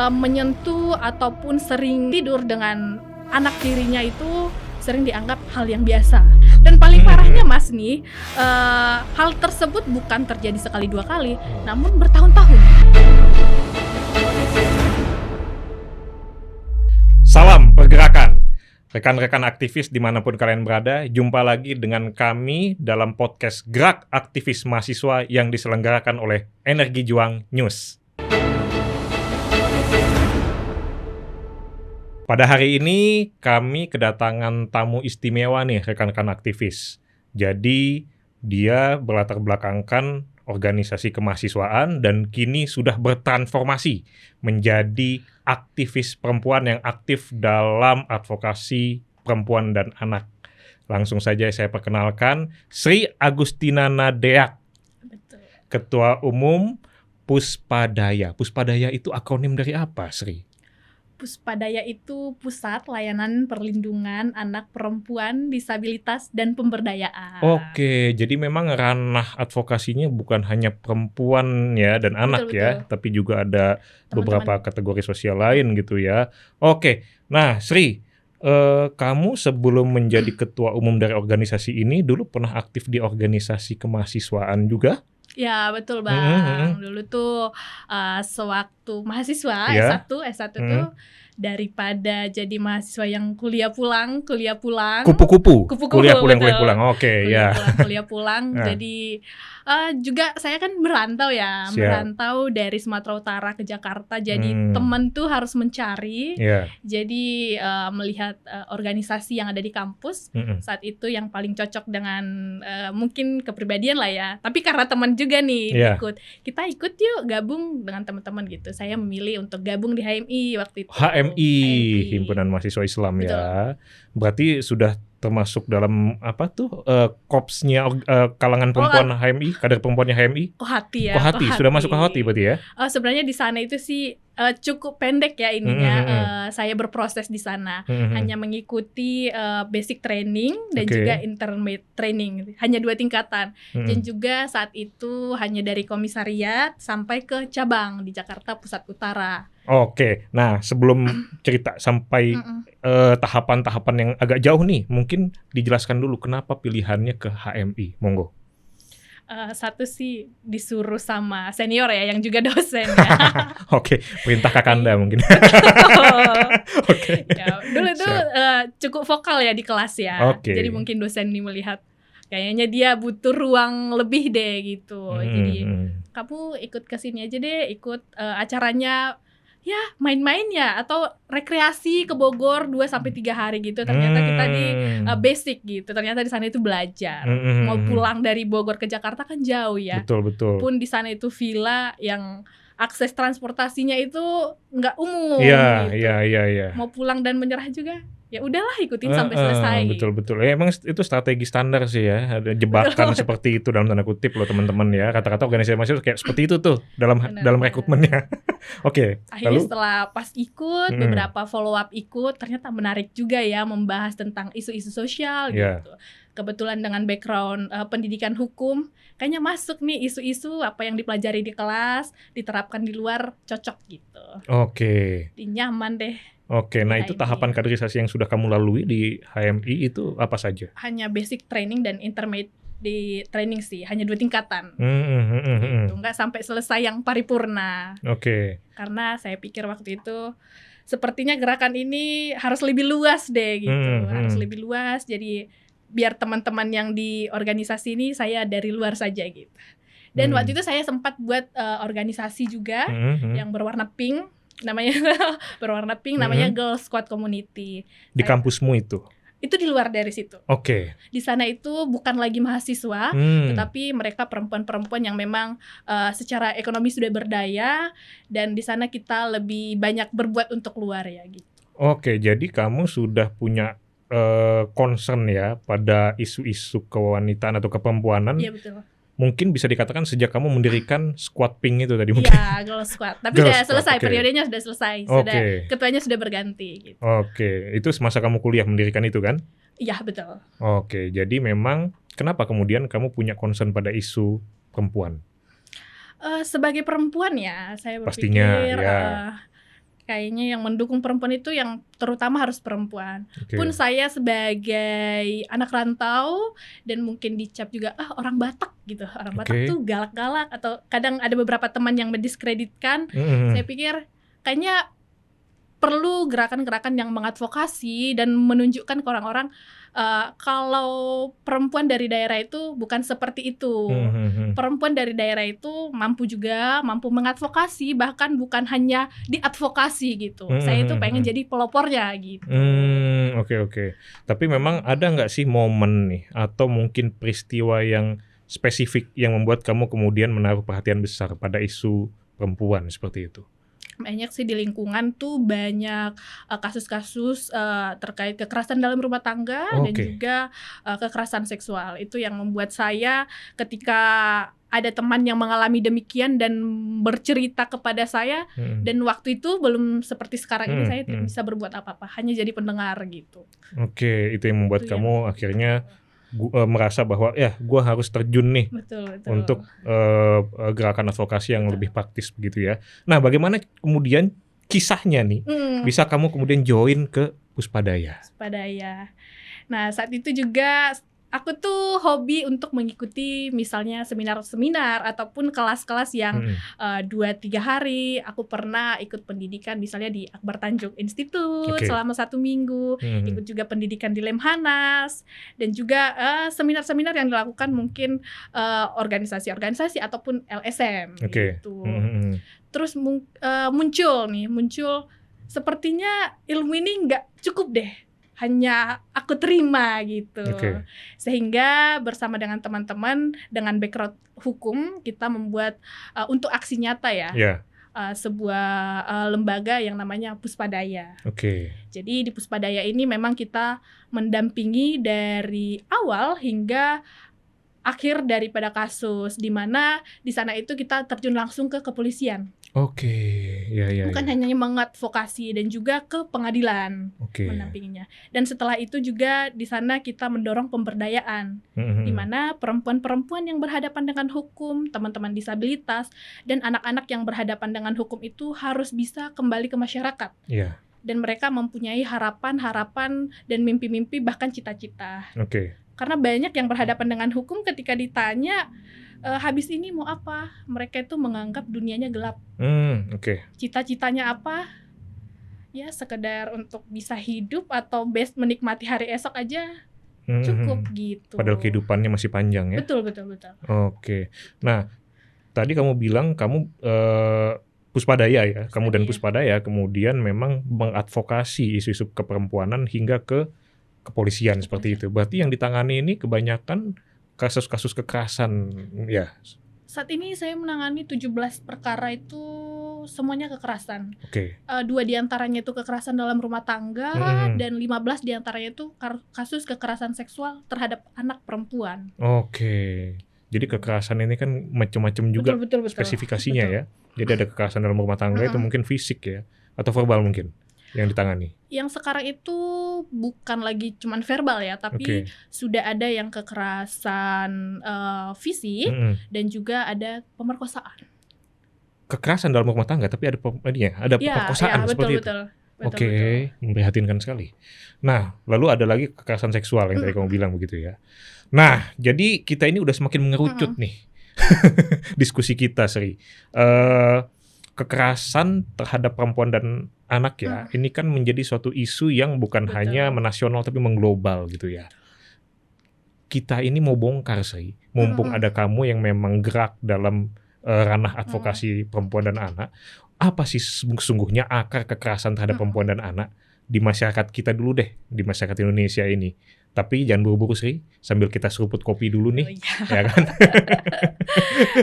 menyentuh ataupun sering tidur dengan anak tirinya itu sering dianggap hal yang biasa. Dan paling parahnya Mas nih, hal tersebut bukan terjadi sekali dua kali, namun bertahun-tahun. Salam pergerakan, rekan-rekan aktivis dimanapun kalian berada. Jumpa lagi dengan kami dalam podcast Gerak Aktivis Mahasiswa yang diselenggarakan oleh Energi Juang News. Pada hari ini kami kedatangan tamu istimewa nih rekan-rekan aktivis. Jadi dia berlatar belakangkan organisasi kemahasiswaan dan kini sudah bertransformasi menjadi aktivis perempuan yang aktif dalam advokasi perempuan dan anak. Langsung saja saya perkenalkan Sri Agustina Nadeak, Ketua Umum Puspadaya. Puspadaya itu akronim dari apa, Sri? Puspadaya itu Pusat Layanan Perlindungan Anak Perempuan, Disabilitas, dan Pemberdayaan. Oke, jadi memang ranah advokasinya bukan hanya perempuan ya dan anak Betul. ya, tapi juga ada Teman-teman. beberapa kategori sosial lain gitu ya. Oke, nah Sri, kamu sebelum menjadi ketua umum dari organisasi ini dulu pernah aktif di organisasi kemahasiswaan juga? Ya betul Bang, dulu tuh sewaktu mahasiswa Ya. S1 tuh daripada jadi mahasiswa yang kuliah pulang, Kupu-kupu, Kupu-kupu, kuliah pulang. Oke, ya. kuliah pulang. Nah. Jadi juga saya kan merantau ya, Siap. merantau dari Sumatera Utara ke Jakarta. Jadi temen tuh harus mencari. Ya. Jadi melihat organisasi yang ada di kampus saat itu yang paling cocok dengan mungkin kepribadian lah ya. Tapi karena teman juga nih Iya. kita ikut yuk gabung dengan teman-teman gitu. Saya memilih untuk gabung di HMI waktu itu. HMI, Himpunan Mahasiswa Islam. Betul. Ya. Berarti sudah termasuk dalam apa tuh korpsnya kalangan perempuan HMI, kader perempuannya HMI. Kohati ya. Kohati, sudah masuk Kohati berarti ya? Sebenarnya di sana itu sih cukup pendek ya ininya. Saya berproses di sana, hanya mengikuti basic training dan Oke. juga intermediate training, hanya 2 tingkatan. Dan Mm-mm. juga saat itu hanya dari komisariat sampai ke cabang di Jakarta Pusat Utara. Oke, nah sebelum cerita sampai tahapan-tahapan yang agak jauh nih, mungkin dijelaskan dulu kenapa pilihannya ke HMI, monggo. Satu sih disuruh sama senior ya, yang juga dosen ya. Oke, perintah kakanda mungkin. Oke. Ya, dulu itu cukup vokal ya di kelas ya. Oke. Jadi mungkin dosen ini melihat kayaknya dia butuh ruang lebih deh gitu. Jadi kamu ikut ke sini aja deh, ikut acaranya ya main-main ya atau rekreasi ke Bogor 2-3 hari gitu. Ternyata kita di basic gitu. Ternyata di sana itu belajar. Mau pulang dari Bogor ke Jakarta kan jauh ya. Betul. Pun di sana itu villa yang akses transportasinya itu nggak umum Iya, gitu. iya. Mau pulang dan menyerah juga, ya udahlah ikutin sampai selesai. Betul. Ya, emang itu strategi standar sih ya. Ada jebakan seperti itu dalam tanda kutip loh teman-teman ya. Kata-kata organisasi mahasiswa kayak seperti itu tuh dalam rekrutmennya. Oke. Akhirnya setelah pas ikut beberapa follow up ikut, ternyata menarik juga ya membahas tentang isu-isu sosial gitu. Kebetulan dengan background pendidikan hukum, kayaknya masuk nih isu-isu apa yang dipelajari di kelas, diterapkan di luar cocok gitu. Oke. Nyaman deh. Oke, nah itu tahapan kaderisasi yang sudah kamu lalui di HMI itu apa saja? Hanya basic training dan intermediate di training sih, hanya 2 tingkatan. Gitu. Nggak sampai selesai yang paripurna. Oke. Karena saya pikir waktu itu sepertinya gerakan ini harus lebih luas deh gitu. Harus lebih luas, jadi biar teman-teman yang di organisasi ini saya dari luar saja gitu. Dan waktu itu saya sempat buat organisasi juga yang berwarna pink, namanya Girl Squad Community. Di kampusmu itu? Itu di luar dari situ. Oke. Di sana itu bukan lagi mahasiswa, tetapi mereka perempuan-perempuan yang memang secara ekonomi sudah berdaya, dan di sana kita lebih banyak berbuat untuk luar ya gitu. Oke, jadi kamu sudah punya concern ya pada isu-isu kewanitaan atau kepempuanan. Iya betul. Mungkin bisa dikatakan sejak kamu mendirikan Squad Pink itu tadi mungkin. Iya, Girl Squad. Tapi sudah selesai, periodenya sudah selesai. Ketuanya sudah berganti gitu. Oke, itu semasa kamu kuliah mendirikan itu kan? Iya, betul. Oke, jadi memang kenapa kemudian kamu punya concern pada isu perempuan? Sebagai perempuan ya, saya berpikir Pastinya, ya. Kayaknya yang mendukung perempuan itu yang terutama harus perempuan. Oke. Pun saya sebagai anak rantau dan mungkin dicap juga orang Batak gitu. Orang Batak Oke. tuh galak-galak atau kadang ada beberapa teman yang mendiskreditkan. Saya pikir kayaknya perlu gerakan-gerakan yang mengadvokasi dan menunjukkan ke orang-orang kalau perempuan dari daerah itu bukan seperti itu. Perempuan dari daerah itu mampu mengadvokasi, bahkan bukan hanya diadvokasi gitu. Saya itu pengen jadi pelopornya gitu. Oke. Tapi memang ada nggak sih momen nih atau mungkin peristiwa yang spesifik yang membuat kamu kemudian menaruh perhatian besar pada isu perempuan seperti itu? Banyak sih di lingkungan tuh banyak kasus-kasus terkait kekerasan dalam rumah tangga dan juga kekerasan seksual. Itu yang membuat saya ketika ada teman yang mengalami demikian dan bercerita kepada saya, dan waktu itu belum seperti sekarang ini saya tidak bisa berbuat apa-apa, hanya jadi pendengar gitu. Oke, itu yang membuat kamu akhirnya merasa bahwa ya gue harus terjun nih untuk gerakan advokasi yang lebih praktis begitu ya. Nah, bagaimana kemudian kisahnya nih bisa kamu kemudian join ke Puspadaya? Nah, saat itu juga aku tuh hobi untuk mengikuti misalnya seminar-seminar ataupun kelas-kelas yang 2-3 hari. Aku pernah ikut pendidikan misalnya di Akbar Tanjung Institute selama 1 minggu, ikut juga pendidikan di Lemhanas, dan juga seminar-seminar yang dilakukan mungkin organisasi-organisasi ataupun LSM gitu. Terus muncul sepertinya ilmu ini nggak cukup deh hanya aku terima gitu. Sehingga bersama dengan teman-teman dengan background hukum kita membuat untuk aksi nyata sebuah lembaga yang namanya Puspadaya. Jadi di Puspadaya ini memang kita mendampingi dari awal hingga akhir daripada kasus, di mana di sana itu kita terjun langsung ke kepolisian. Bukan hanya mengadvokasi dan juga ke pengadilan mendampinginya. Dan setelah itu juga di sana kita mendorong pemberdayaan, di mana perempuan-perempuan yang berhadapan dengan hukum, teman-teman disabilitas, dan anak-anak yang berhadapan dengan hukum itu harus bisa kembali ke masyarakat. Dan mereka mempunyai harapan-harapan dan mimpi-mimpi, bahkan cita-cita. Karena banyak yang berhadapan dengan hukum ketika ditanya habis ini mau apa, mereka itu menganggap dunianya gelap. Cita-citanya apa? Ya sekedar untuk bisa hidup atau menikmati hari esok aja cukup gitu. Padahal kehidupannya masih panjang ya. Betul. Nah, tadi kamu bilang kamu Puspadaya ya, kamu dan Puspadaya kemudian memang mengadvokasi isu-isu keperempuanan hingga ke kepolisian seperti itu. Berarti yang ditangani ini kebanyakan kasus-kasus kekerasan ya. Saat ini saya menangani 17 perkara itu semuanya kekerasan. 2 diantaranya itu kekerasan dalam rumah tangga dan 15 diantaranya itu kasus kekerasan seksual terhadap anak perempuan. Jadi kekerasan ini kan macam-macam juga betul. spesifikasinya ya. Jadi ada kekerasan dalam rumah tangga itu mungkin fisik ya atau verbal mungkin yang ditangani. Yang sekarang itu bukan lagi cuman verbal ya, tapi sudah ada yang kekerasan fisik dan juga ada pemerkosaan. Kekerasan dalam rumah tangga tapi ada pemerkosaan seperti itu. Betul. Memprihatinkan sekali. Nah, lalu ada lagi kekerasan seksual yang tadi kamu bilang begitu ya. Nah, jadi kita ini udah semakin mengerucut nih diskusi kita, Sri. Kekerasan terhadap perempuan dan anak ya, ini kan menjadi suatu isu yang bukan hanya menasional tapi mengglobal gitu ya. Kita ini mau bongkar sih, mumpung ada kamu yang memang gerak dalam ranah advokasi perempuan dan anak. Apa sih sesungguhnya akar kekerasan terhadap perempuan dan anak di masyarakat kita dulu deh, di masyarakat Indonesia ini. Tapi jangan buru-buru Sri, sambil kita seruput kopi dulu nih, ya kan?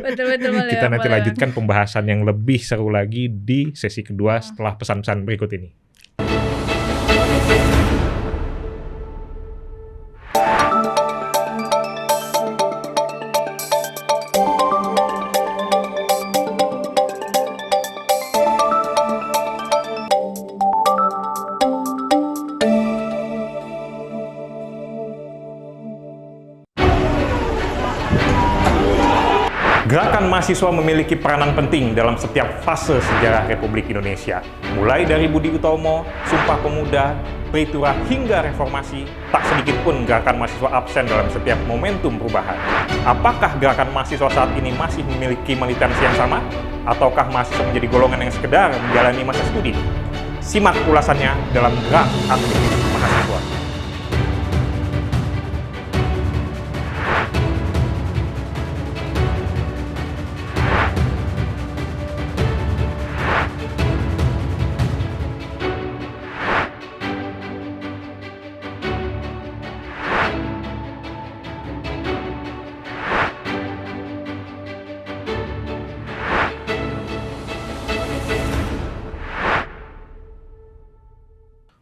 Betul. Kita nanti lanjutkan pembahasan yang lebih seru lagi di sesi kedua setelah pesan-pesan berikut ini. Gerakan mahasiswa memiliki peranan penting dalam setiap fase sejarah Republik Indonesia. Mulai dari Budi Utomo, Sumpah Pemuda, Peritura hingga Reformasi, tak sedikit pun gerakan mahasiswa absen dalam setiap momentum perubahan. Apakah gerakan mahasiswa saat ini masih memiliki militansi yang sama? Ataukah mahasiswa menjadi golongan yang sekedar menjalani masa studi? Simak ulasannya dalam Gerak Aktivis Mahasiswa.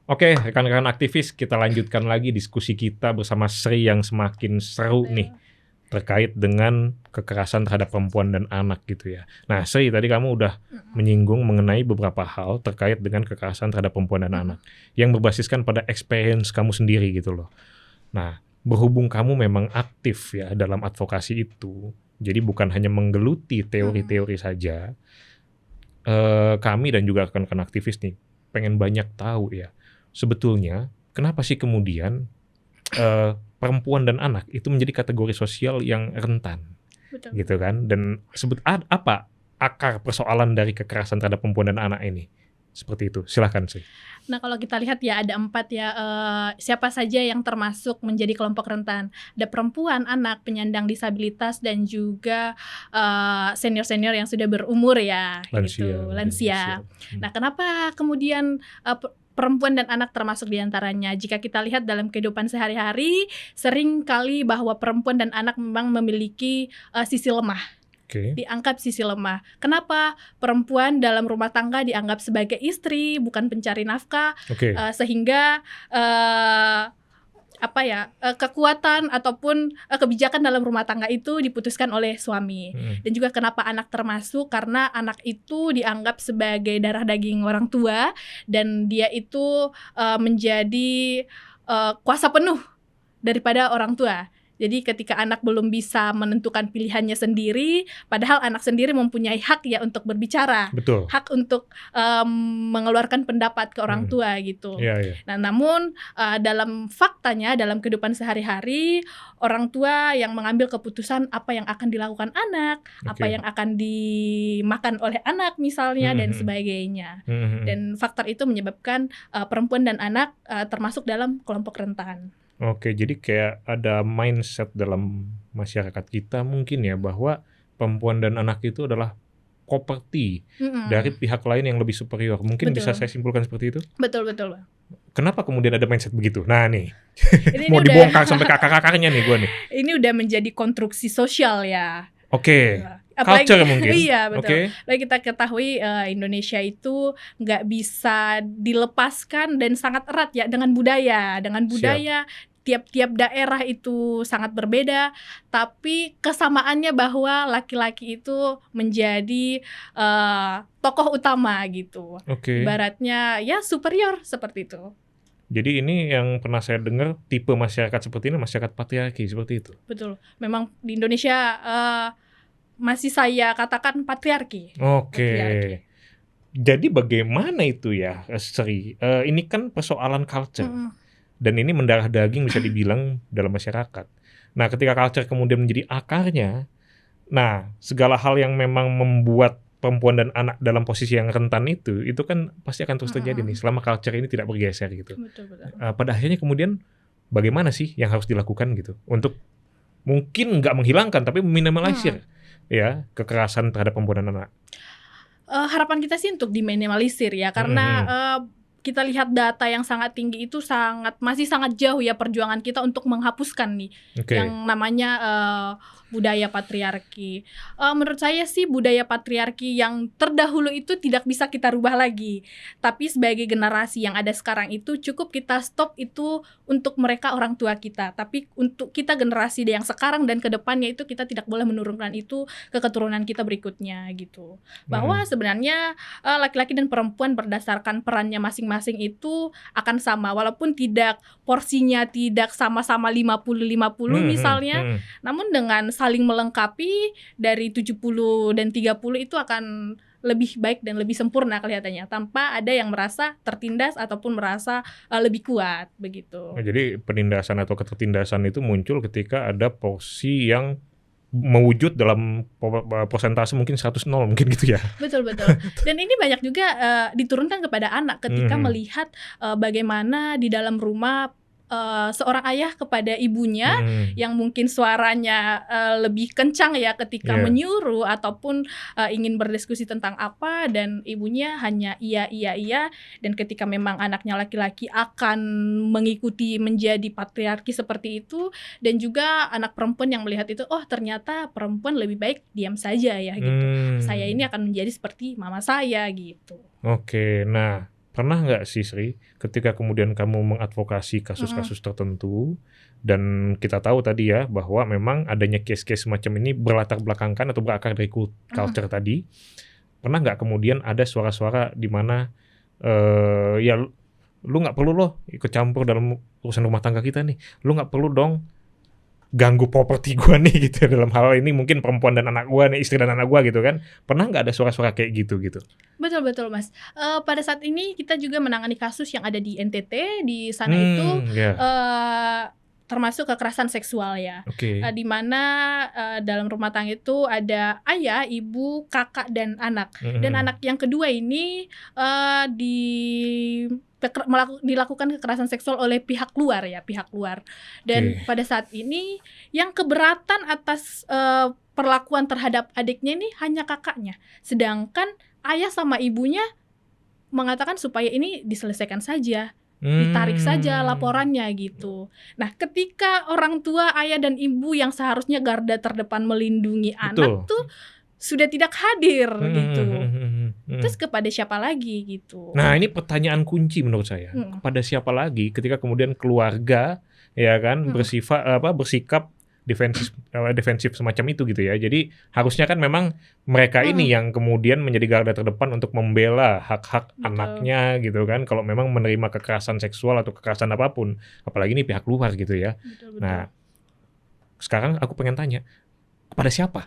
Oke, rekan-rekan aktivis, kita lanjutkan lagi diskusi kita bersama Sri yang semakin seru nih terkait dengan kekerasan terhadap perempuan dan anak gitu ya. Nah, Sri, tadi kamu udah menyinggung mengenai beberapa hal terkait dengan kekerasan terhadap perempuan dan anak yang berbasiskan pada experience kamu sendiri gitu loh. Nah, berhubung kamu memang aktif ya dalam advokasi itu, jadi bukan hanya menggeluti teori-teori saja, kami dan juga rekan-rekan aktivis nih pengen banyak tahu ya. Sebetulnya, kenapa sih kemudian perempuan dan anak itu menjadi kategori sosial yang rentan, Betul. gitu kan? Dan apa akar persoalan dari kekerasan terhadap perempuan dan anak ini? Seperti itu. Silahkan sih. Nah, kalau kita lihat ya ada 4 ya, siapa saja yang termasuk menjadi kelompok rentan. Ada perempuan, anak, penyandang disabilitas, dan juga senior-senior yang sudah berumur ya, lansia. Nah, kenapa kemudian perempuan dan anak termasuk diantaranya? Jika kita lihat dalam kehidupan sehari-hari, sering kali bahwa perempuan dan anak memang memiliki sisi lemah. Dianggap sisi lemah. Kenapa? Perempuan dalam rumah tangga dianggap sebagai istri, bukan pencari nafkah, sehingga kekuatan ataupun kebijakan dalam rumah tangga itu diputuskan oleh suami. Dan juga kenapa anak termasuk, karena anak itu dianggap sebagai darah daging orang tua dan dia itu menjadi kuasa penuh daripada orang tua. Jadi ketika anak belum bisa menentukan pilihannya sendiri, padahal anak sendiri mempunyai hak ya untuk berbicara. Betul. Hak untuk mengeluarkan pendapat ke orang tua gitu. Nah, namun dalam faktanya, dalam kehidupan sehari-hari, orang tua yang mengambil keputusan apa yang akan dilakukan anak, apa yang akan dimakan oleh anak misalnya, dan sebagainya. Dan faktor itu menyebabkan perempuan dan anak termasuk dalam kelompok rentan. Oke, jadi kayak ada mindset dalam masyarakat kita mungkin ya bahwa perempuan dan anak itu adalah properti dari pihak lain yang lebih superior. Mungkin bisa saya simpulkan seperti itu? Betul. Kenapa kemudian ada mindset begitu? Nah nih, mau dibongkar sampai ke akar-akarnya nih gue nih. Ini udah menjadi konstruksi sosial ya. Culture mungkin. Iya, betul. Lalu kita ketahui Indonesia itu nggak bisa dilepaskan dan sangat erat ya dengan budaya. Tiap-tiap daerah itu sangat berbeda, tapi kesamaannya bahwa laki-laki itu menjadi tokoh utama gitu. Ibaratnya ya superior seperti itu. Jadi ini yang pernah saya dengar, tipe masyarakat seperti ini masyarakat patriarki seperti itu. Betul. Memang di Indonesia masih saya katakan patriarki. Jadi bagaimana itu ya, Sri? Ini kan persoalan culture. Dan ini mendarah daging bisa dibilang dalam masyarakat. Nah, ketika culture kemudian menjadi akarnya, nah segala hal yang memang membuat perempuan dan anak dalam posisi yang rentan itu kan pasti akan terus terjadi nih selama culture ini tidak bergeser gitu. Betul. Pada akhirnya kemudian bagaimana sih yang harus dilakukan gitu untuk mungkin nggak menghilangkan tapi meminimalisir ya kekerasan terhadap perempuan dan anak. Harapan kita sih untuk diminimalisir ya, karena kita lihat data yang sangat tinggi itu masih sangat jauh ya perjuangan kita untuk menghapuskan nih yang namanya budaya patriarki. Menurut saya sih budaya patriarki yang terdahulu itu tidak bisa kita rubah lagi. Tapi sebagai generasi yang ada sekarang itu cukup kita stop itu untuk mereka orang tua kita. Tapi untuk kita generasi yang sekarang dan kedepannya itu kita tidak boleh menurunkan itu ke keturunan kita berikutnya gitu. Bahwa sebenarnya laki-laki dan perempuan berdasarkan perannya masing-masing itu akan sama. Walaupun porsinya tidak sama-sama 50-50 misalnya. Namun dengan saling melengkapi, dari 70 dan 30 itu akan lebih baik dan lebih sempurna kelihatannya, tanpa ada yang merasa tertindas ataupun merasa lebih kuat begitu. Nah, jadi penindasan atau ketertindasan itu muncul ketika ada porsi yang mewujud dalam persentase mungkin 100-0 mungkin gitu ya. Betul. Dan ini banyak juga diturunkan kepada anak ketika melihat bagaimana di dalam rumah seorang ayah kepada ibunya yang mungkin suaranya lebih kencang ya ketika menyuruh ataupun ingin berdiskusi tentang apa, dan ibunya hanya iya, dan ketika memang anaknya laki-laki akan mengikuti menjadi patriarki seperti itu, dan juga anak perempuan yang melihat itu, oh ternyata perempuan lebih baik diam saja ya gitu, saya ini akan menjadi seperti mama saya gitu. Oke, nah pernah nggak sih Sri, ketika kemudian kamu mengadvokasi kasus-kasus tertentu, dan kita tahu tadi ya bahwa memang adanya case-case semacam ini berlatar belakangkan atau berakar dari culture tadi, pernah nggak kemudian ada suara-suara di mana ya lu nggak perlu loh ikut campur dalam urusan rumah tangga kita nih, lu nggak perlu dong ganggu properti gua nih gitu, dalam hal ini mungkin perempuan dan anak gua nih, istri dan anak gua gitu kan, pernah nggak ada suara-suara kayak gitu? Betul Mas. Pada saat ini kita juga menangani kasus yang ada di NTT, di sana itu termasuk kekerasan seksual ya, di mana dalam rumah tangga itu ada ayah, ibu, kakak, dan anak. Dan anak yang kedua ini dilakukan kekerasan seksual oleh pihak luar. Dan pada saat ini yang keberatan atas perlakuan terhadap adiknya ini hanya kakaknya, sedangkan ayah sama ibunya mengatakan supaya ini diselesaikan saja, ditarik saja laporannya gitu. Nah, ketika orang tua, ayah dan ibu yang seharusnya garda terdepan melindungi anak tuh sudah tidak hadir gitu. Terus kepada siapa lagi gitu? Nah, ini pertanyaan kunci menurut saya. Kepada siapa lagi ketika kemudian keluarga ya kan bersikap defensif semacam itu gitu ya. Jadi harusnya kan memang mereka ini yang kemudian menjadi garda terdepan untuk membela hak-hak anaknya gitu kan, kalau memang menerima kekerasan seksual atau kekerasan apapun, apalagi ini pihak luar gitu ya. Betul. Nah, sekarang aku pengen tanya, kepada siapa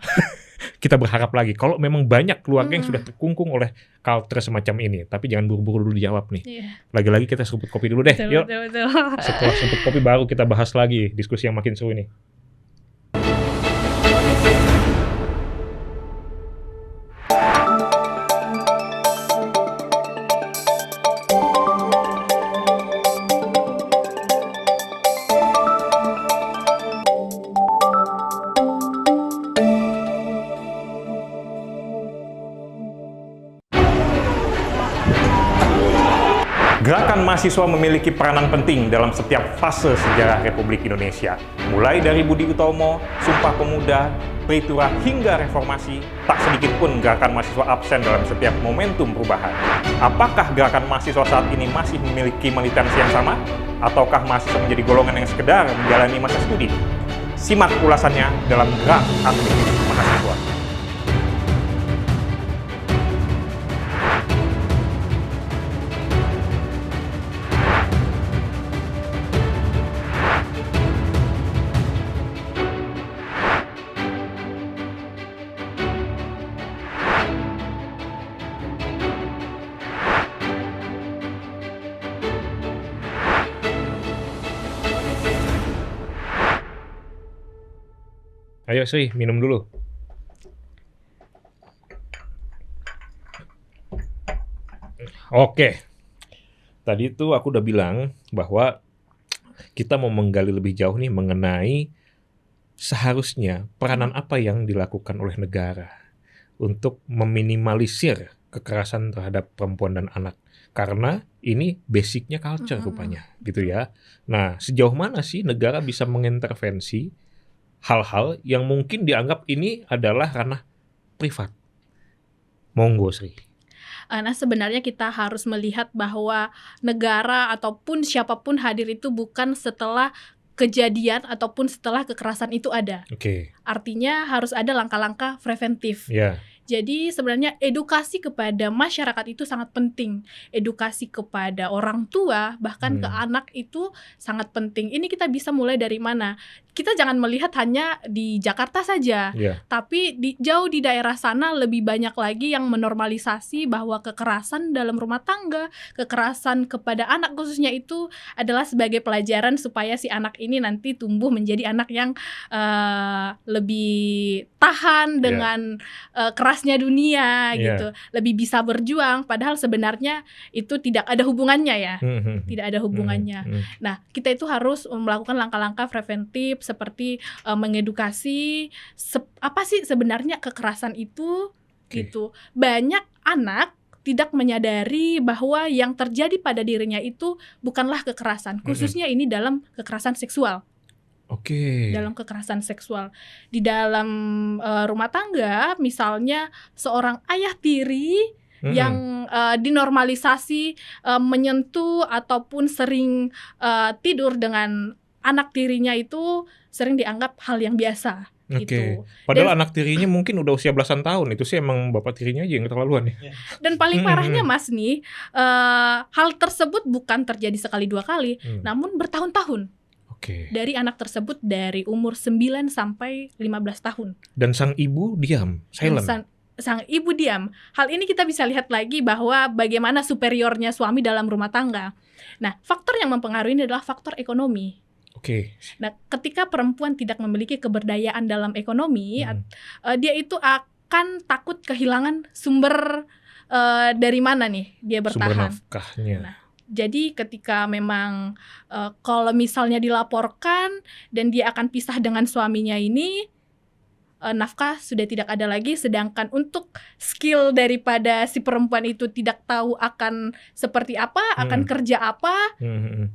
kita berharap lagi kalau memang banyak keluarga yang sudah terkungkung oleh culture semacam ini? Tapi jangan buru-buru dulu dijawab nih. Lagi-lagi kita seruput kopi dulu deh. Yuk. Setelah seruput kopi baru kita bahas lagi diskusi yang makin seru ini. Gerakan mahasiswa memiliki peranan penting dalam setiap fase sejarah Republik Indonesia. Mulai dari Budi Utomo, Sumpah Pemuda, Peritura hingga Reformasi, tak sedikit pun gerakan mahasiswa absen dalam setiap momentum perubahan. Apakah gerakan mahasiswa saat ini masih memiliki militansi yang sama? Ataukah mahasiswa menjadi golongan yang sekedar menjalani masa studi? Simak ulasannya dalam Gerak Aktivis Mahasiswa. Ayo Sri, minum dulu. Oke. Tadi itu aku udah bilang bahwa kita mau menggali lebih jauh nih mengenai seharusnya peranan apa yang dilakukan oleh negara untuk meminimalisir kekerasan terhadap perempuan dan anak. Karena ini basicnya culture rupanya, gitu ya. Nah, sejauh mana sih negara bisa mengintervensi hal-hal yang mungkin dianggap ini adalah ranah privat? Monggo Sri. Nah, sebenarnya kita harus melihat bahwa negara ataupun siapapun hadir itu bukan setelah kejadian ataupun setelah kekerasan itu ada. Artinya harus ada langkah-langkah preventif. Jadi sebenarnya edukasi kepada masyarakat itu sangat penting. Edukasi kepada orang tua, bahkan ke anak itu sangat penting. Ini kita bisa mulai dari mana? Kita jangan melihat hanya di Jakarta saja, tapi jauh di daerah sana lebih banyak lagi yang menormalisasi bahwa kekerasan dalam rumah tangga, kekerasan kepada anak khususnya itu adalah sebagai pelajaran supaya si anak ini nanti tumbuh menjadi anak yang lebih tahan dengan kerasnya dunia gitu, lebih bisa berjuang. Padahal sebenarnya itu tidak ada hubungannya ya, tidak ada hubungannya. Nah, kita itu harus melakukan langkah-langkah preventif seperti mengedukasi apa sih sebenarnya kekerasan itu gitu. Banyak anak tidak menyadari bahwa yang terjadi pada dirinya itu bukanlah kekerasan, khususnya ini dalam kekerasan seksual. Dalam kekerasan seksual di dalam rumah tangga, misalnya seorang ayah tiri yang dinormalisasi menyentuh ataupun sering tidur dengan anak tirinya itu sering dianggap hal yang biasa. Gitu. Padahal anak tirinya mungkin udah usia belasan tahun, itu sih emang bapak tirinya aja yang keterlaluan ya. Dan paling parahnya Mas nih, hal tersebut bukan terjadi sekali dua kali, namun bertahun-tahun. Dari anak tersebut dari umur 9 sampai 15 tahun. Dan sang ibu diam, silent. Sang ibu diam. Hal ini kita bisa lihat lagi bahwa bagaimana superiornya suami dalam rumah tangga. Nah, faktor yang mempengaruhi ini adalah faktor ekonomi. Nah, ketika perempuan tidak memiliki keberdayaan dalam ekonomi, dia itu akan takut kehilangan sumber dari mana nih dia bertahan. Sumber nafkahnya. Nah, jadi ketika memang kalau misalnya dilaporkan dan dia akan pisah dengan suaminya ini, nafkah sudah tidak ada lagi, sedangkan untuk skill daripada si perempuan itu tidak tahu akan seperti apa, akan kerja apa.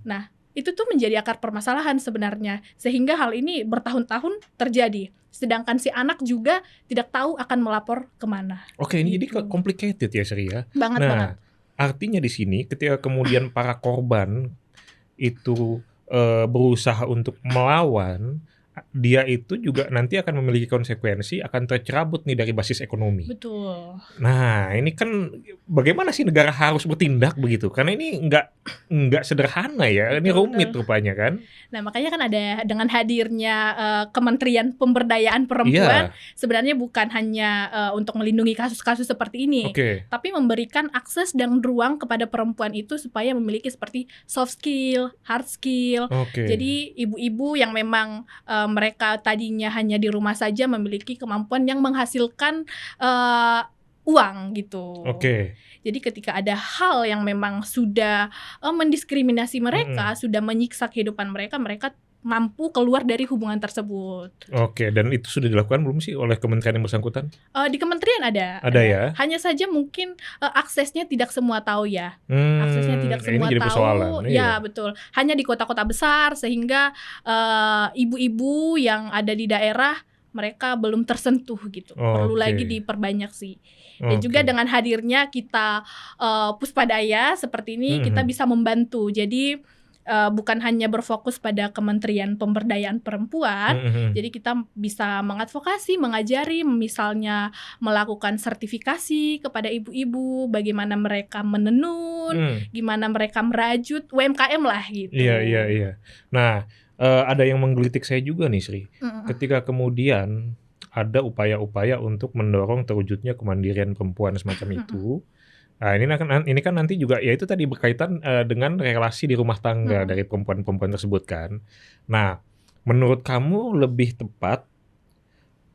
Nah, itu tuh menjadi akar permasalahan sebenarnya, sehingga hal ini bertahun-tahun terjadi. Sedangkan si anak juga tidak tahu akan melapor kemana. Ini jadi complicated ya Sri ya. Banget. Artinya di sini ketika kemudian para korban itu berusaha untuk melawan, dia itu juga nanti akan memiliki konsekuensi, akan tercerabut nih dari basis ekonomi. Betul. Nah, ini kan bagaimana sih negara harus bertindak begitu? Karena ini nggak sederhana ya, ini rumit rupanya kan. Nah, makanya kan ada dengan hadirnya Kementerian Pemberdayaan Perempuan, sebenarnya bukan hanya untuk melindungi kasus-kasus seperti ini, tapi memberikan akses dan ruang kepada perempuan itu supaya memiliki seperti soft skill, hard skill. Jadi ibu-ibu yang memang mereka tadinya hanya di rumah saja memiliki kemampuan yang menghasilkan uang gitu. Jadi ketika ada hal yang memang sudah mendiskriminasi mereka, sudah menyiksa kehidupan mereka, mereka mampu keluar dari hubungan tersebut. Dan itu sudah dilakukan belum sih oleh kementerian yang bersangkutan? Di kementerian ada. Ada ya? Hanya saja mungkin aksesnya tidak semua tahu ya. Aksesnya tidak semua ini jadi tahu. Persoalan. Ya, betul. Hanya di kota-kota besar, sehingga ibu-ibu yang ada di daerah mereka belum tersentuh gitu. Perlu lagi diperbanyak sih. Dan juga dengan hadirnya kita Puspadaya seperti ini, kita bisa membantu. Jadi bukan hanya berfokus pada Kementerian Pemberdayaan Perempuan, jadi kita bisa mengadvokasi, mengajari, misalnya melakukan sertifikasi kepada ibu-ibu, bagaimana mereka menenun, gimana mereka merajut, UMKM lah gitu. Iya. Nah, ada yang menggelitik saya juga nih Sri, ketika kemudian ada upaya-upaya untuk mendorong terwujudnya kemandirian perempuan semacam itu. Nah, ini kan nanti juga ya itu tadi berkaitan dengan relasi di rumah tangga dari perempuan-perempuan tersebut kan. Nah, menurut kamu lebih tepat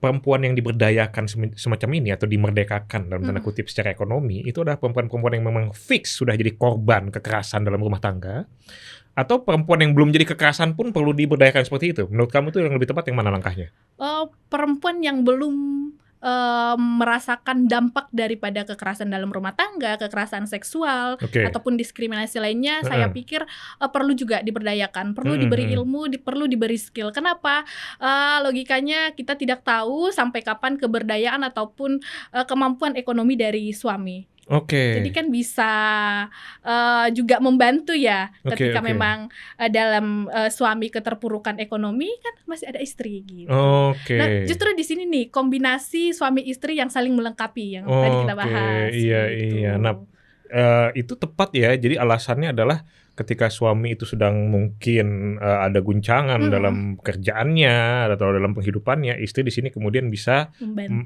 perempuan yang diberdayakan semacam ini atau dimerdekakan dalam tanda kutip secara ekonomi itu adalah perempuan-perempuan yang memang fix sudah jadi korban kekerasan dalam rumah tangga, atau perempuan yang belum jadi kekerasan pun perlu diberdayakan seperti itu? Menurut kamu tuh yang lebih tepat yang mana langkahnya? Perempuan yang belum merasakan dampak daripada kekerasan dalam rumah tangga, kekerasan seksual, ataupun diskriminasi lainnya, saya pikir perlu juga diberdayakan, perlu diberi ilmu, perlu diberi skill. Kenapa? Logikanya kita tidak tahu sampai kapan keberdayaan ataupun kemampuan ekonomi dari suami. Oke. Jadi kan bisa juga membantu ya ketika memang dalam suami keterpurukan ekonomi kan masih ada istri gitu. Nah, justru di sini nih kombinasi suami istri yang saling melengkapi yang tadi kita bahas. Iya. Nah, itu tepat ya. Jadi alasannya adalah ketika suami itu sedang mungkin ada guncangan dalam kerjaannya atau dalam penghidupannya, istri di sini kemudian bisa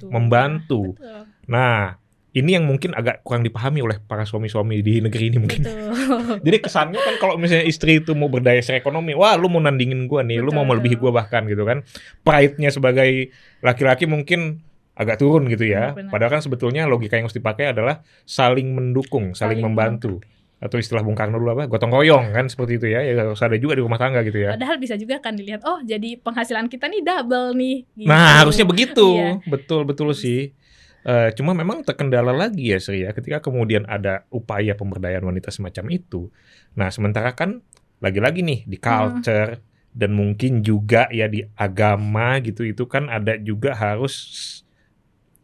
membantu. Betul. Nah, ini yang mungkin agak kurang dipahami oleh para suami-suami di negeri ini mungkin. Jadi kesannya kan kalau misalnya istri itu mau berdaya secara ekonomi, wah lu mau nandingin gua nih, lu mau melebihi gua bahkan gitu kan. Pride-nya sebagai laki-laki mungkin agak turun gitu ya. Padahal kan sebetulnya logika yang harus dipakai adalah saling mendukung, saling membantu. Atau istilah Bung Karno dulu apa? Gotong royong kan seperti itu ya. Ya harus ada juga di rumah tangga gitu ya. Padahal bisa juga kan dilihat, oh jadi penghasilan kita nih double nih. Gitu. Nah harusnya begitu. Iya. Betul sih. Cuma memang terkendala lagi ya Sri ya. Ketika kemudian ada upaya pemberdayaan wanita semacam itu. Nah sementara kan lagi-lagi nih di culture dan mungkin juga ya di agama gitu. Itu kan ada juga harus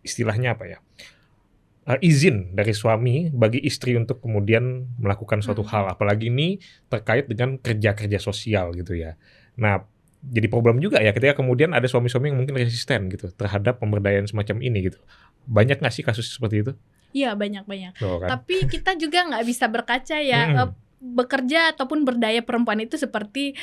istilahnya apa ya? Izin dari suami bagi istri untuk kemudian melakukan suatu hal, apalagi ini terkait dengan kerja-kerja sosial gitu ya. Nah, jadi problem juga ya ketika kemudian ada suami-suami yang mungkin resisten gitu terhadap pemberdayaan semacam ini gitu. Banyak nggak sih kasus seperti itu? Iya banyak. Kan? Tapi kita juga nggak bisa berkaca ya. Bekerja ataupun berdaya perempuan itu seperti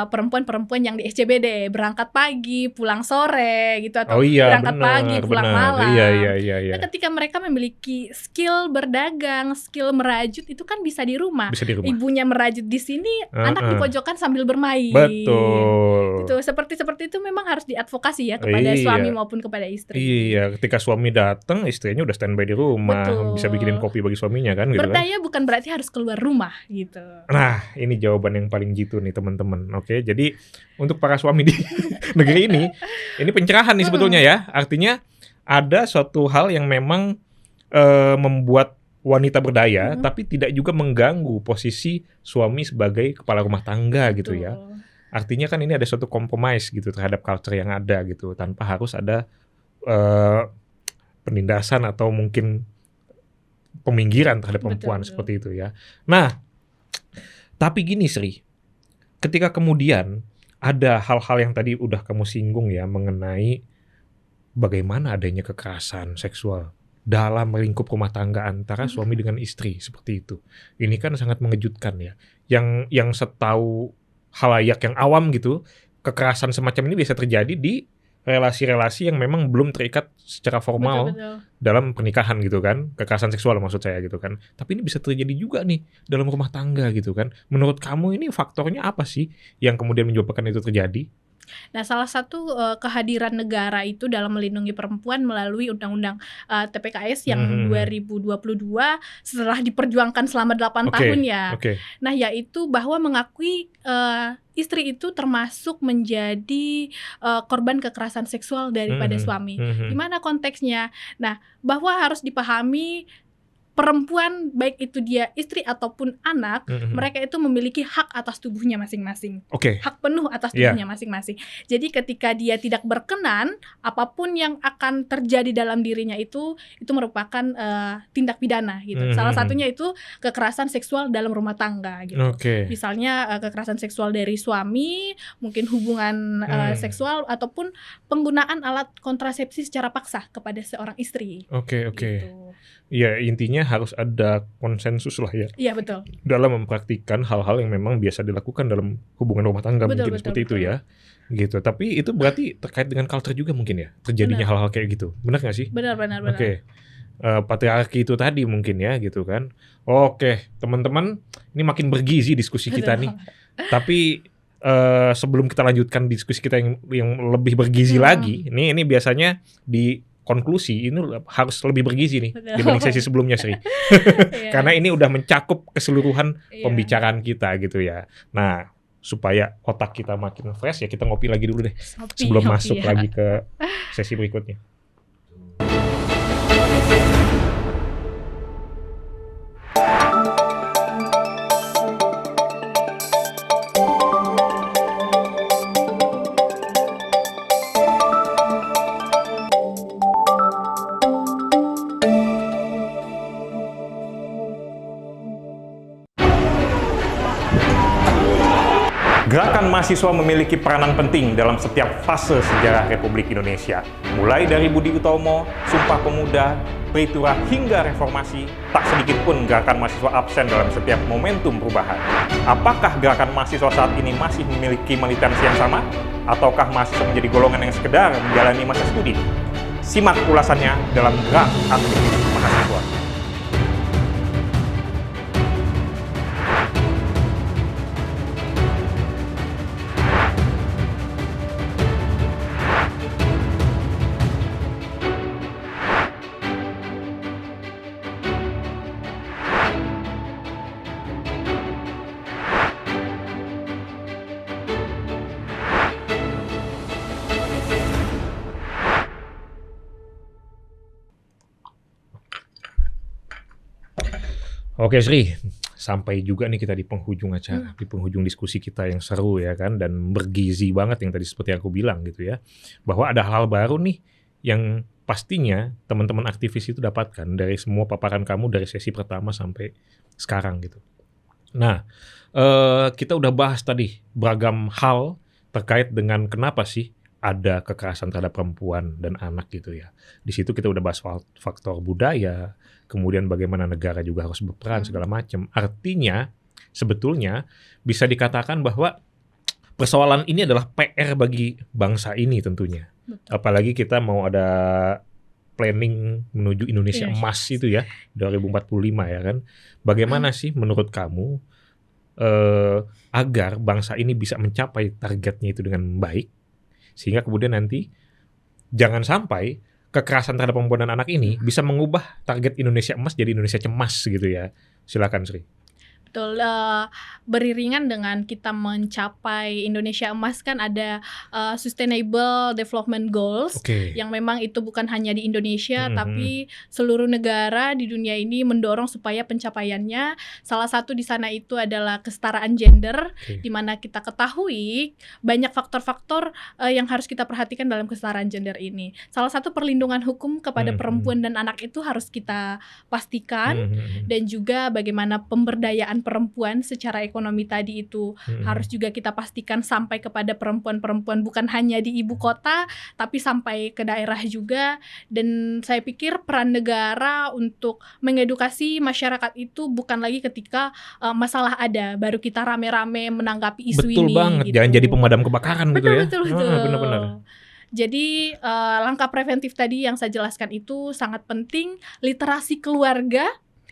perempuan-perempuan yang di SCBD berangkat pagi pulang sore gitu atau berangkat pagi pulang malam. Iya. Nah, ketika mereka memiliki skill berdagang, skill merajut itu kan bisa di rumah. Ibunya merajut di sini, anak di pojokan sambil bermain. Betul. Itu seperti itu memang harus diadvokasi ya kepada suami maupun kepada istri. Iya, ketika suami datang, istrinya udah standby di rumah, bisa bikinin kopi bagi suaminya kan gitu. Berdaya bukan berarti harus keluar rumah. Gitu. Nah, ini jawaban yang paling jitu nih teman-teman. Oke, jadi untuk para suami di negeri ini pencerahan nih sebetulnya ya. Artinya ada suatu hal yang memang membuat wanita berdaya, tapi tidak juga mengganggu posisi suami sebagai kepala rumah tangga gitu ya. Artinya kan ini ada suatu compromise gitu terhadap culture yang ada gitu, tanpa harus ada penindasan atau mungkin peminggiran terhadap perempuan seperti itu ya. Nah, tapi gini Sri, ketika kemudian ada hal-hal yang tadi udah kamu singgung ya mengenai bagaimana adanya kekerasan seksual dalam lingkup rumah tangga antara suami dengan istri seperti itu. Ini kan sangat mengejutkan ya. Yang setahu halayak yang awam gitu, kekerasan semacam ini bisa terjadi di relasi-relasi yang memang belum terikat secara formal dalam pernikahan gitu kan, kekerasan seksual maksud saya gitu kan. Tapi ini bisa terjadi juga nih dalam rumah tangga gitu kan. Menurut kamu ini faktornya apa sih yang kemudian menyebabkan itu terjadi? Nah, salah satu kehadiran negara itu dalam melindungi perempuan melalui Undang-Undang TPKS yang 2022 setelah diperjuangkan selama 8 tahun ya. Nah, yaitu bahwa mengakui istri itu termasuk menjadi korban kekerasan seksual daripada suami. Gimana konteksnya? Nah, bahwa harus dipahami perempuan baik itu dia istri ataupun anak, mereka itu memiliki hak atas tubuhnya masing-masing. Hak penuh atas tubuhnya masing-masing. Jadi ketika dia tidak berkenan, apapun yang akan terjadi dalam dirinya itu merupakan tindak pidana gitu. Salah satunya itu kekerasan seksual dalam rumah tangga gitu. Misalnya kekerasan seksual dari suami, mungkin hubungan seksual ataupun penggunaan alat kontrasepsi secara paksa kepada seorang istri. Gitu. Ya intinya harus ada konsensus lah ya. Iya betul. Dalam mempraktikkan hal-hal yang memang biasa dilakukan dalam hubungan rumah tangga seperti itu ya. Gitu. Tapi itu berarti terkait dengan culture juga mungkin ya. Terjadinya hal-hal kayak gitu. Benar nggak sih? Benar. Patriarki itu tadi mungkin ya gitu kan. Teman-teman, ini makin bergizi diskusi kita nih. Tapi sebelum kita lanjutkan diskusi kita yang lebih bergizi lagi, ini biasanya di konklusi ini harus lebih bergizi nih dibanding sesi sebelumnya Sri. Karena ini udah mencakup keseluruhan pembicaraan kita gitu ya. Nah, supaya otak kita makin fresh ya kita ngopi lagi dulu deh sebelum masuk lagi ke sesi berikutnya. Gerakan mahasiswa memiliki peranan penting dalam setiap fase sejarah Republik Indonesia. Mulai dari Budi Utomo, Sumpah Pemuda, Peritura hingga Reformasi, tak sedikit pun gerakan mahasiswa absen dalam setiap momentum perubahan. Apakah gerakan mahasiswa saat ini masih memiliki militansi yang sama? Ataukah mahasiswa menjadi golongan yang sekedar menjalani masa studi? Simak ulasannya dalam Gerak Aktivis Mahasiswa. Oke Sri, sampai juga nih kita di penghujung acara, di penghujung diskusi kita yang seru ya kan, dan bergizi banget yang tadi seperti aku bilang gitu ya, bahwa ada hal baru nih yang pastinya teman-teman aktivis itu dapatkan dari semua paparan kamu dari sesi pertama sampai sekarang gitu. Nah, kita udah bahas tadi beragam hal terkait dengan kenapa sih ada kekerasan terhadap perempuan dan anak gitu ya. Di situ kita udah bahas faktor budaya, kemudian bagaimana negara juga harus berperan segala macam. Artinya sebetulnya bisa dikatakan bahwa persoalan ini adalah PR bagi bangsa ini tentunya. Betul. Apalagi kita mau ada planning menuju Indonesia emas itu ya, 2045 ya kan. Bagaimana sih menurut kamu agar bangsa ini bisa mencapai targetnya itu dengan baik, sehingga kemudian nanti jangan sampai kekerasan terhadap perempuan dan anak ini bisa mengubah target Indonesia emas jadi Indonesia cemas gitu ya. Silakan Sri. Betul, beriringan dengan kita mencapai Indonesia emas kan ada Sustainable Development Goals, yang memang itu bukan hanya di Indonesia tapi seluruh negara di dunia ini mendorong supaya pencapaiannya. Salah satu di sana itu adalah kesetaraan gender, di mana kita ketahui banyak faktor-faktor yang harus kita perhatikan dalam kesetaraan gender ini. Salah satu perlindungan hukum kepada perempuan dan anak itu harus kita pastikan, dan juga bagaimana pemberdayaan perempuan secara ekonomi tadi itu harus juga kita pastikan sampai kepada perempuan-perempuan bukan hanya di ibu kota tapi sampai ke daerah juga. Dan saya pikir peran negara untuk mengedukasi masyarakat itu bukan lagi ketika masalah ada baru kita rame-rame menanggapi isu ini. Betul banget, gitu. Jangan jadi pemadam kebakaran gitu ya. Betul. Benar-benar. Jadi langkah preventif tadi yang saya jelaskan itu sangat penting. Literasi keluarga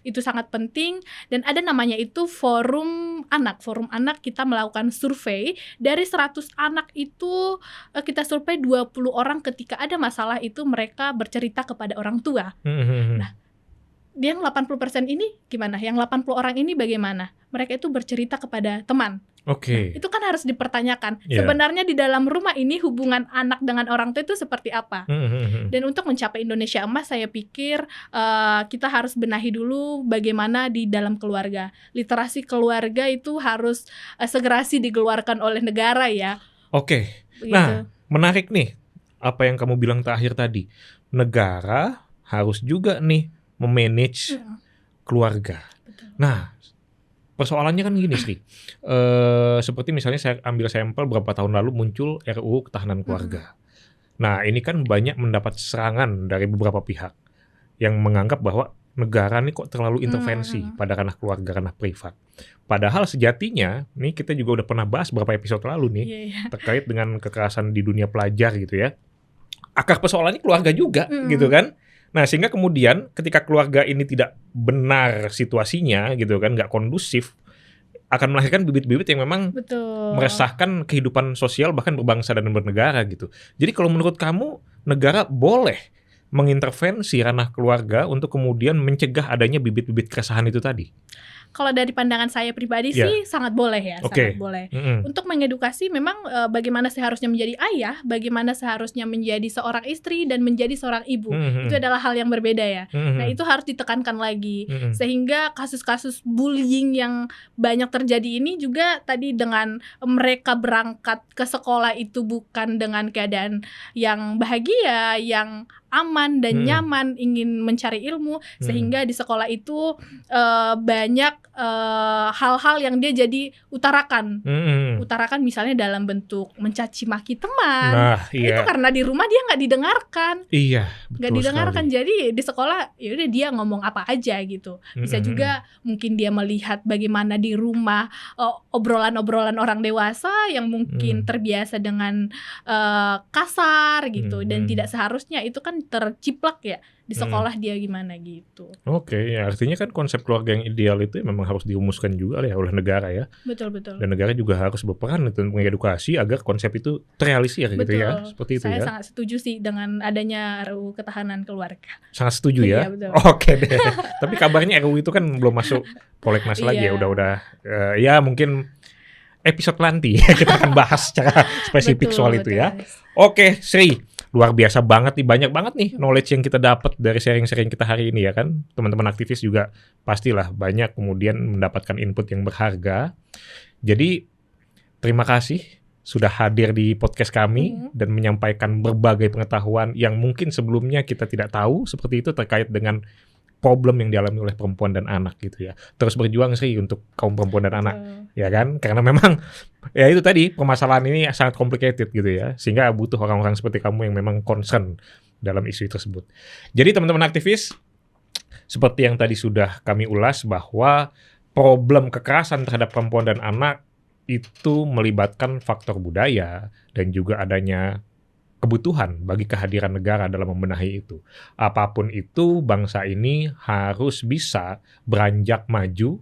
itu sangat penting, dan ada namanya itu forum anak. Forum anak kita melakukan survei, dari 100 anak itu kita survei 20 orang ketika ada masalah itu mereka bercerita kepada orang tua. Nah, yang 80% ini gimana? Yang 80 orang ini bagaimana? Mereka itu bercerita kepada teman. Nah, itu kan harus dipertanyakan. Sebenarnya di dalam rumah ini hubungan anak dengan orang tua itu seperti apa? Dan untuk mencapai Indonesia emas, saya pikir kita harus benahi dulu bagaimana di dalam keluarga. Literasi keluarga itu harus segera dikeluarkan oleh negara ya. Nah, menarik nih apa yang kamu bilang terakhir tadi. Negara harus juga nih memanage keluarga. Betul. Nah, persoalannya kan gini Sri, seperti misalnya saya ambil sampel beberapa tahun lalu muncul RUU Ketahanan Keluarga. Nah ini kan banyak mendapat serangan dari beberapa pihak yang menganggap bahwa negara ini kok terlalu intervensi pada ranah keluarga, ranah privat. Padahal sejatinya, nih kita juga udah pernah bahas beberapa episode lalu nih, terkait dengan kekerasan di dunia pelajar gitu ya. Akar persoalannya keluarga juga gitu kan. Nah sehingga kemudian ketika keluarga ini tidak benar situasinya gitu kan, nggak kondusif, akan melahirkan bibit-bibit yang memang meresahkan kehidupan sosial bahkan berbangsa dan bernegara gitu. Jadi kalau menurut kamu negara boleh mengintervensi ranah keluarga untuk kemudian mencegah adanya bibit-bibit keresahan itu tadi? Kalau dari pandangan saya pribadi sih sangat boleh ya, sangat boleh. Untuk mengedukasi memang bagaimana seharusnya menjadi ayah, bagaimana seharusnya menjadi seorang istri dan menjadi seorang ibu. Itu adalah hal yang berbeda ya. Nah, itu harus ditekankan lagi. Sehingga kasus-kasus bullying yang banyak terjadi ini juga tadi dengan mereka berangkat ke sekolah itu bukan dengan keadaan yang bahagia, yang aman dan nyaman, ingin mencari ilmu, sehingga di sekolah itu banyak hal-hal yang dia jadi utarakan. Mm-mm. Utarakan misalnya dalam bentuk mencaci maki teman. Nah, Itu iya. karena di rumah dia nggak didengarkan. Iya, Nggak betul didengarkan, sekali. jadi di sekolah ya udah dia ngomong apa aja gitu. Bisa Mm-mm. juga mungkin dia melihat bagaimana di rumah obrolan-obrolan orang dewasa yang mungkin terbiasa dengan kasar gitu, dan tidak seharusnya itu kan terciplak ya di sekolah dia gimana gitu. Oke, ya artinya kan konsep keluarga yang ideal itu memang harus dirumuskan juga ya oleh negara ya. Betul. Dan negara juga harus berperan untuk mengedukasi agar konsep itu terrealisir gitu ya. Seperti itu Saya ya. sangat setuju sih dengan adanya RUU Ketahanan Keluarga. Sangat setuju ya. Iya, betul. Oke deh. Tapi kabarnya RUU itu kan belum masuk prolegnas lagi ya. Iya. Udah ya mungkin episode nanti kita akan bahas secara spesifik soal itu ya. Oke, Sri, luar biasa banget nih, banyak banget nih knowledge yang kita dapat dari sharing-sharing kita hari ini ya kan. Teman-teman aktivis juga pastilah banyak kemudian mendapatkan input yang berharga. Jadi terima kasih sudah hadir di podcast kami dan menyampaikan berbagai pengetahuan yang mungkin sebelumnya kita tidak tahu seperti itu terkait dengan problem yang dialami oleh perempuan dan anak gitu ya. Terus berjuang sih untuk kaum perempuan dan anak, ya kan? Karena memang ya itu tadi permasalahan ini sangat complicated gitu ya. Sehingga butuh orang-orang seperti kamu yang memang concern dalam isu tersebut. Jadi teman-teman aktivis, seperti yang tadi sudah kami ulas bahwa problem kekerasan terhadap perempuan dan anak itu melibatkan faktor budaya dan juga adanya kebutuhan bagi kehadiran negara dalam membenahi itu. Apapun itu, bangsa ini harus bisa beranjak maju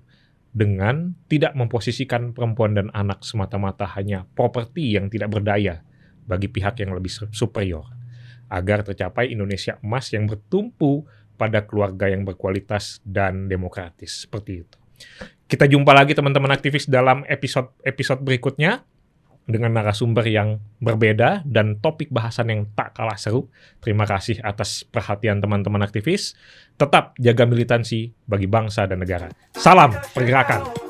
dengan tidak memposisikan perempuan dan anak semata-mata hanya properti yang tidak berdaya bagi pihak yang lebih superior, agar tercapai Indonesia emas yang bertumpu pada keluarga yang berkualitas dan demokratis. Seperti itu. Kita jumpa lagi teman-teman aktivis dalam episode berikutnya dengan narasumber yang berbeda dan topik bahasan yang tak kalah seru. Terima kasih atas perhatian teman-teman aktivis. Tetap jaga militansi bagi bangsa dan negara. Salam pergerakan.